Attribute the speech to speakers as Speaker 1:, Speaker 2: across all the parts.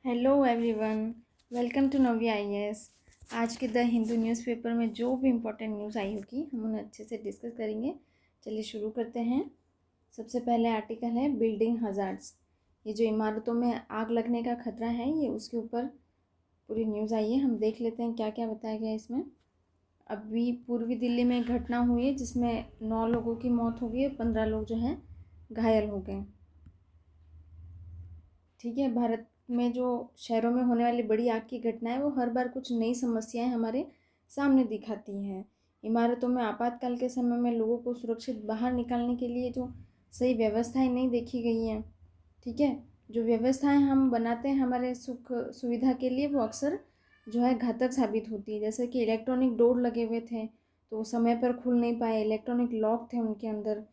Speaker 1: Hello everyone, welcome to Navi IAS. आज के the Hindu newspaper में जो भी इम्पोर्टेंट न्यूज़ आई होगी हम उन्हें अच्छे से डिस्कस करेंगे। चलिए शुरू करते हैं। सबसे पहले आर्टिकल है बिल्डिंग हजार्ड्स। ये जो इमारतों में आग लगने का खतरा है ये उसके ऊपर पूरी न्यूज़ आई है। हम देख लेते हैं क्या क्या बताया गया है इसमें। अभी पूर्वी दिल्ली में एक घटना हुई है जिसमें 9 लोगों की मौत हो गई, 15 लोग जो हैं घायल हो गए। ठीक है, भारत में जो शहरों में होने वाली बड़ी आग की घटनाएं वो हर बार कुछ नई समस्याएं हमारे सामने दिखाती हैं। इमारतों में आपातकाल के समय में लोगों को सुरक्षित बाहर निकालने के लिए जो सही व्यवस्थाएं नहीं देखी गई हैं। ठीक है, जो व्यवस्थाएं हम बनाते हैं हमारे सुख सुविधा के लिए वो अक्सर जो है घातक साबित होती है। जैसे कि इलेक्ट्रॉनिक डोर लगे हुए थे तो वो समय पर खुल नहीं पाए, इलेक्ट्रॉनिक लॉक थे उनके अंदर।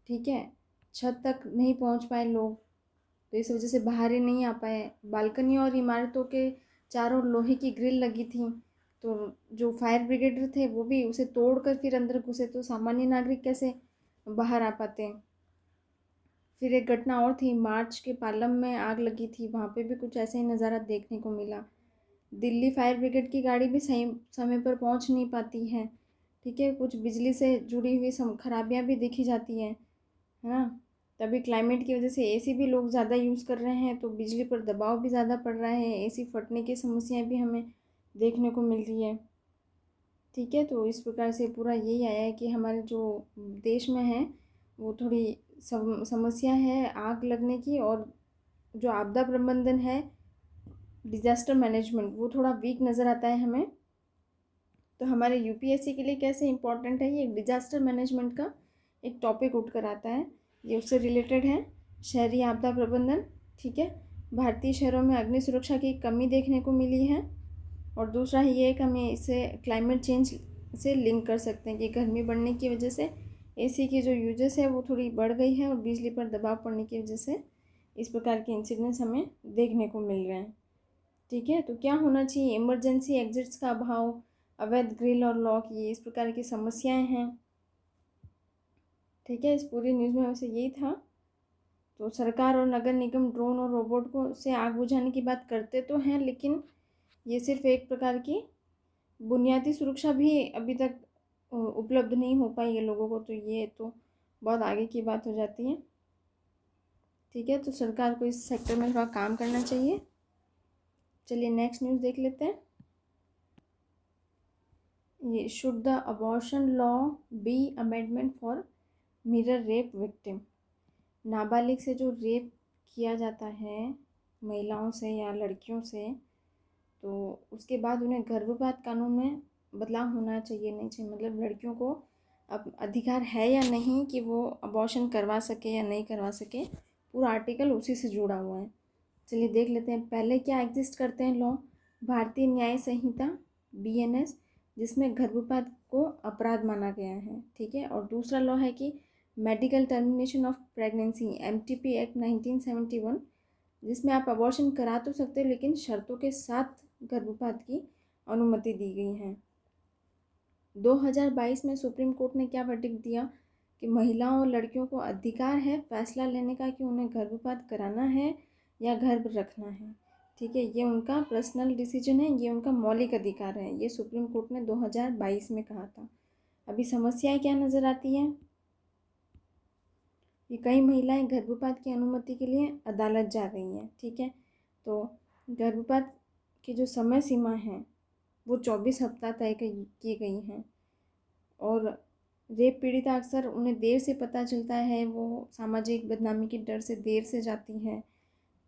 Speaker 1: ठीक है, छत तक नहीं पहुंच पाए लोग, तो इस वजह से बाहर ही नहीं आ पाए। बालकनी और इमारतों के चारों लोहे की ग्रिल लगी थी, तो जो फायर ब्रिगेडर थे वो भी उसे तोड़कर फिर अंदर घुसे, तो सामान्य नागरिक कैसे बाहर आ पाते। फिर एक घटना और थी, मार्च के पालम में आग लगी थी, वहाँ पे भी कुछ ऐसा ही नज़ारा देखने को मिला। दिल्ली फायर ब्रिगेड की गाड़ी भी सही समय पर पहुँच नहीं पाती है। ठीक है, कुछ बिजली से जुड़ी हुई खराबियाँ भी देखी जाती हैं, है ना। तभी क्लाइमेट की वजह से एसी भी लोग ज़्यादा यूज़ कर रहे हैं तो बिजली पर दबाव भी ज़्यादा पड़ रहा है, एसी फटने की समस्याएं भी हमें देखने को मिल रही है। ठीक है, तो इस प्रकार से पूरा यही आया है कि हमारे जो देश में है वो थोड़ी समस्या है आग लगने की, और जो आपदा प्रबंधन है, डिज़ास्टर मैनेजमेंट, वो थोड़ा वीक नज़र आता है हमें। तो हमारे यूपीएससी के लिए कैसे इम्पोर्टेंट है ये डिज़ास्टर मैनेजमेंट का एक टॉपिक उठ कर आता है, ये उससे रिलेटेड है, शहरी आपदा प्रबंधन। ठीक है, भारतीय शहरों में अग्नि सुरक्षा की कमी देखने को मिली है। और दूसरा ये है कि हमें इसे क्लाइमेट चेंज से लिंक कर सकते हैं कि गर्मी बढ़ने की वजह से एसी की जो यूजेस है वो थोड़ी बढ़ गई है और बिजली पर दबाव पड़ने की वजह से इस प्रकार के इंसिडेंट्स हमें देखने को मिल रहे हैं। ठीक है, तो क्या होना चाहिए, इमरजेंसी एग्जिट्स का अभाव, अवैध ग्रिल और लॉक, ये इस प्रकार की समस्याएं हैं। ठीक है, इस पूरी न्यूज़ में वैसे यही था। तो सरकार और नगर निगम ड्रोन और रोबोट को से आग बुझाने की बात करते तो हैं, लेकिन ये सिर्फ एक प्रकार की बुनियादी सुरक्षा भी अभी तक उपलब्ध नहीं हो पाई है लोगों को, तो ये तो बहुत आगे की बात हो जाती है। ठीक है, तो सरकार को इस सेक्टर में थोड़ा काम करना चाहिए। चलिए नेक्स्ट न्यूज़ देख लेते हैं। ये should the abortion law be amendment for minor rape victim. नाबालिग से जो रेप किया जाता है महिलाओं से या लड़कियों से, तो उसके बाद उन्हें गर्भपात कानून में बदलाव होना चाहिए, नहीं चाहिए, मतलब लड़कियों को अब अधिकार है या नहीं कि वो अबॉर्शन करवा सके या नहीं करवा सके, पूरा आर्टिकल उसी से जुड़ा हुआ है। चलिए देख लेते हैं पहले क्या एग्जिस्ट करते हैं लॉ। भारतीय न्याय संहिता बीएनएस, जिसमें गर्भपात को अपराध माना गया है। ठीक है, और दूसरा लॉ है कि medical termination of pregnancy MTP act 1971, जिसमें आप अबॉर्शन करा तो सकते हो लेकिन शर्तों के साथ गर्भपात की अनुमति दी गई है। 2022 में सुप्रीम कोर्ट ने क्या वर्डिक्ट दिया कि महिलाओं और लड़कियों को अधिकार है फैसला लेने का कि उन्हें गर्भपात कराना है या गर्भ रखना है। ठीक है, ये उनका पर्सनल डिसीजन है, ये उनका मौलिक अधिकार है, ये सुप्रीम कोर्ट ने 2022 में कहा था। अभी समस्याएं क्या नज़र आती हैं कि कई महिलाएं गर्भपात की अनुमति के लिए अदालत जा रही हैं। ठीक है, तो गर्भपात की जो समय सीमा है वो 24 हफ्ता तय की गई हैं, और रेप पीड़िता अक्सर उन्हें देर से पता चलता है, वो सामाजिक बदनामी के डर से देर से जाती हैं,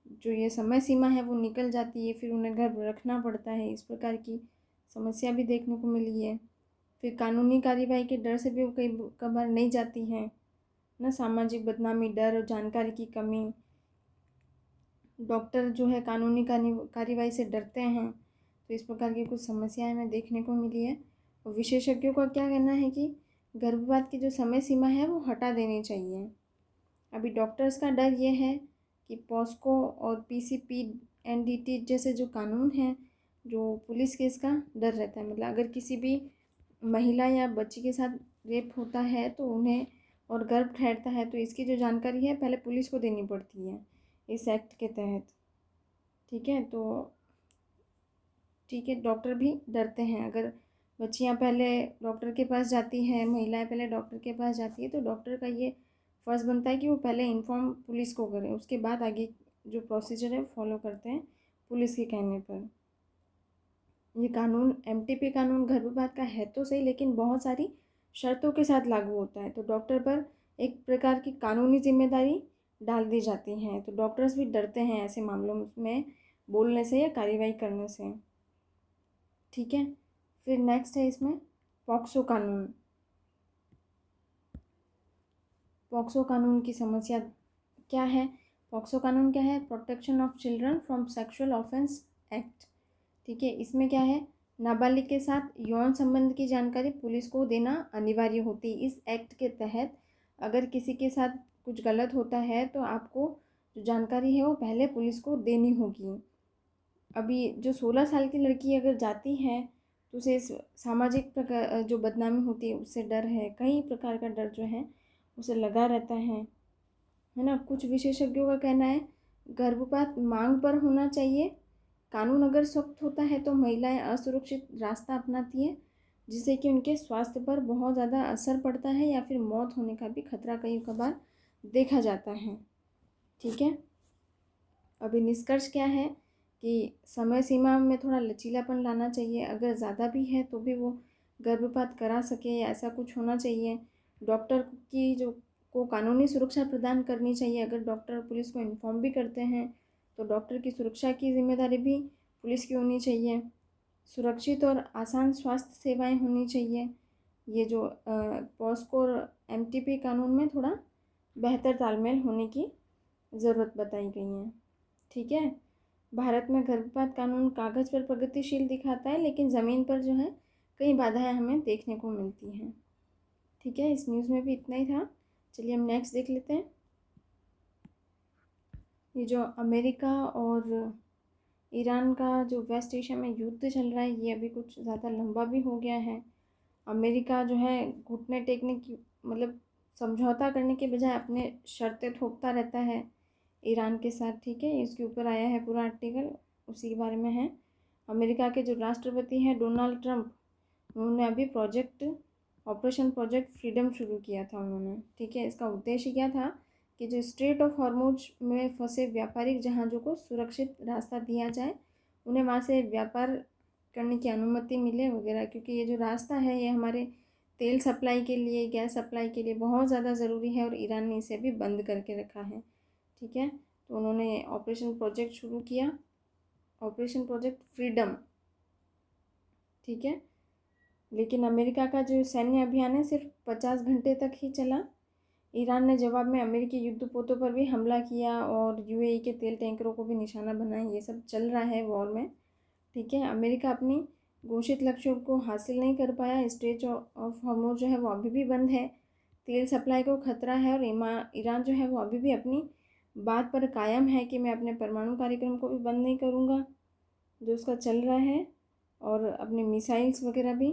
Speaker 1: जो ये समय सीमा है वो निकल जाती है, फिर उन्हें गर्भ रखना पड़ता है, इस प्रकार की समस्या भी देखने को मिली है। फिर कानूनी कार्यवाही के डर से भी वो कई कबार नहीं जाती हैं ना, सामाजिक बदनामी, डर और जानकारी की कमी, डॉक्टर जो है कानूनी कार्यवाही से डरते हैं, तो इस प्रकार की कुछ समस्याएं हमें देखने को मिली है। और विशेषज्ञों का क्या कहना है कि गर्भपात की जो समय सीमा है वो हटा देनी चाहिए। अभी डॉक्टर्स का डर ये है कि पॉस्को और पीसीपी एनडीटी जैसे जो कानून हैं, जो पुलिस केस का डर रहता है, मतलब अगर किसी भी महिला या बच्ची के साथ रेप होता है तो उन्हें और गर्भ ठहरता है तो इसकी जो जानकारी है पहले पुलिस को देनी पड़ती है इस एक्ट के तहत। ठीक है, तो ठीक है, डॉक्टर भी डरते हैं। अगर बच्चियां पहले डॉक्टर के पास जाती हैं, महिलाएं पहले डॉक्टर के पास जाती है, तो डॉक्टर का ये फ़र्ज़ बनता है कि वो पहले इन्फॉर्म पुलिस को करें, उसके बाद आगे जो प्रोसीजर है फॉलो करते हैं पुलिस के कहने पर। ये कानून एमटीपी कानून गर्भपात का है तो सही, लेकिन बहुत सारी शर्तों के साथ लागू होता है, तो डॉक्टर पर एक प्रकार की कानूनी जिम्मेदारी डाल दी जाती है। तो डॉक्टर्स भी डरते हैं ऐसे मामलों में बोलने से या कार्रवाई करने से। ठीक है, फिर नेक्स्ट है इसमें पॉक्सो कानून। पॉक्सो कानून की समस्या क्या है? पॉक्सो कानून क्या है? Protection of children from sexual offence act. ठीक है, इसमें क्या है, नाबालिग के साथ यौन संबंध की जानकारी पुलिस को देना अनिवार्य होती है। इस एक्ट के तहत अगर किसी के साथ कुछ गलत होता है तो आपको जो जानकारी है वो पहले पुलिस को देनी होगी। अभी जो 16 साल की लड़की अगर जाती है तो उसे सामाजिक प्रकार जो बदनामी होती है उससे डर है, कई प्रकार का डर जो है उसे लगा रहता है ना। कुछ विशेषज्ञों का कहना है गर्भपात मांग पर होना चाहिए। कानून अगर सख्त होता है तो महिलाएं असुरक्षित रास्ता अपनाती हैं, जिससे कि उनके स्वास्थ्य पर बहुत ज़्यादा असर पड़ता है या फिर मौत होने का भी खतरा कई कभार देखा जाता है। ठीक है, अभी निष्कर्ष क्या है कि समय सीमा में थोड़ा लचीलापन लाना चाहिए। अगर ज़्यादा भी है तो भी वो गर्भपात करा सके या ऐसा कुछ होना चाहिए। डॉक्टर की जो को कानूनी सुरक्षा प्रदान करनी चाहिए। अगर डॉक्टर पुलिस को इन्फॉर्म भी करते हैं तो डॉक्टर की सुरक्षा की जिम्मेदारी भी पुलिस की होनी चाहिए। सुरक्षित और आसान स्वास्थ्य सेवाएं होनी चाहिए। ये जो पॉस्को और एमटीपी कानून में थोड़ा बेहतर तालमेल होने की ज़रूरत बताई गई है। ठीक है, भारत में गर्भपात कानून कागज़ पर प्रगतिशील दिखाता है, लेकिन ज़मीन पर जो है कई बाधाएं हमें देखने को मिलती हैं। ठीक है, इस न्यूज़ में भी इतना ही था। चलिए हम नेक्स्ट देख लेते हैं। ये जो अमेरिका और ईरान का जो वेस्ट एशिया में युद्ध चल रहा है ये अभी कुछ ज़्यादा लंबा भी हो गया है। अमेरिका जो है घुटने टेकने की मतलब समझौता करने के बजाय अपने शर्तें थोपता रहता है ईरान के साथ। ठीक है, इसके ऊपर आया है पूरा आर्टिकल, उसी के बारे में है। अमेरिका के जो राष्ट्रपति हैं डोनाल्ड ट्रंप, उन्होंने अभी ऑपरेशन प्रोजेक्ट फ्रीडम शुरू किया था उन्होंने। ठीक है, इसका उद्देश्य क्या था कि जो स्ट्रेट ऑफ हॉर्मुज में फंसे व्यापारिक जहाज़ों को सुरक्षित रास्ता दिया जाए, उन्हें वहाँ से व्यापार करने की अनुमति मिले वगैरह, क्योंकि ये जो रास्ता है ये हमारे तेल सप्लाई के लिए, गैस सप्लाई के लिए बहुत ज़्यादा ज़रूरी है और ईरान ने इसे भी बंद करके रखा है। ठीक है, तो उन्होंने ऑपरेशन प्रोजेक्ट शुरू किया, ऑपरेशन प्रोजेक्ट फ्रीडम। ठीक है, लेकिन अमेरिका का जो सैन्य अभियान है सिर्फ 50 घंटे तक ही चला। ईरान ने जवाब में अमेरिकी युद्धपोतों पर भी हमला किया और यूएई के तेल टैंकरों को भी निशाना बनाया। ये सब चल रहा है वॉर में। ठीक है, अमेरिका अपनी घोषित लक्ष्यों को हासिल नहीं कर पाया। स्ट्रेट ऑफ हॉर्मुज जो है वो अभी भी बंद है, तेल सप्लाई को खतरा है और ईरान जो है वो अभी भी अपनी बात पर कायम है कि मैं अपने परमाणु कार्यक्रम को भी बंद नहीं करूँगा जो उसका चल रहा है, और अपने मिसाइल्स वगैरह भी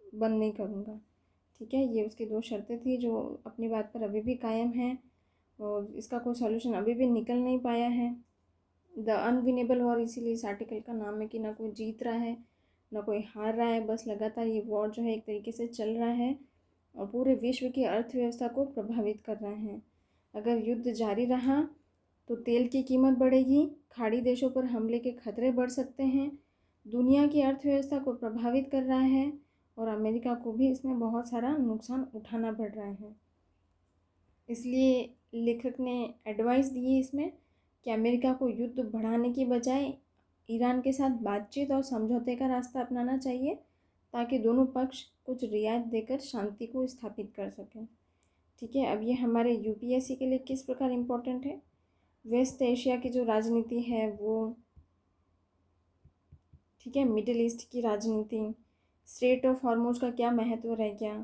Speaker 1: बंद नहीं करूँगा। ठीक है, ये उसकी 2 शर्तें थी जो अपनी बात पर अभी भी कायम हैं और इसका कोई सॉल्यूशन अभी भी निकल नहीं पाया है। द अनविनेबल वॉर इसीलिए इस आर्टिकल का नाम है कि ना कोई जीत रहा है ना कोई हार रहा है, बस लगातार ये वॉर जो है एक तरीके से चल रहा है और पूरे विश्व की अर्थव्यवस्था को प्रभावित कर रहा है। अगर युद्ध जारी रहा तो तेल की कीमत बढ़ेगी, खाड़ी देशों पर हमले के खतरे बढ़ सकते हैं, दुनिया की अर्थव्यवस्था को प्रभावित कर रहा है और अमेरिका को भी इसमें बहुत सारा नुकसान उठाना पड़ रहा है। इसलिए लेखक ने एडवाइस दी है इसमें कि अमेरिका को युद्ध बढ़ाने की बजाय ईरान के साथ बातचीत और समझौते का रास्ता अपनाना चाहिए, ताकि दोनों पक्ष कुछ रियायत देकर शांति को स्थापित कर सकें। ठीक है, अब ये हमारे यूपीएससी के लिए किस प्रकार इम्पोर्टेंट है। वेस्ट एशिया की जो राजनीति है वो, ठीक है, मिडिल ईस्ट की राजनीति, स्ट्रेट ऑफ हॉर्मुज का क्या महत्व रह गया,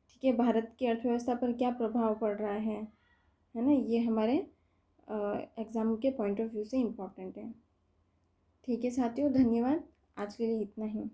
Speaker 1: ठीक है, भारत की अर्थव्यवस्था पर क्या प्रभाव पड़ रहा है ना, ये हमारे एग्ज़ाम के पॉइंट ऑफ व्यू से इम्पोर्टेंट है। ठीक है साथियों, धन्यवाद। आज के लिए इतना ही।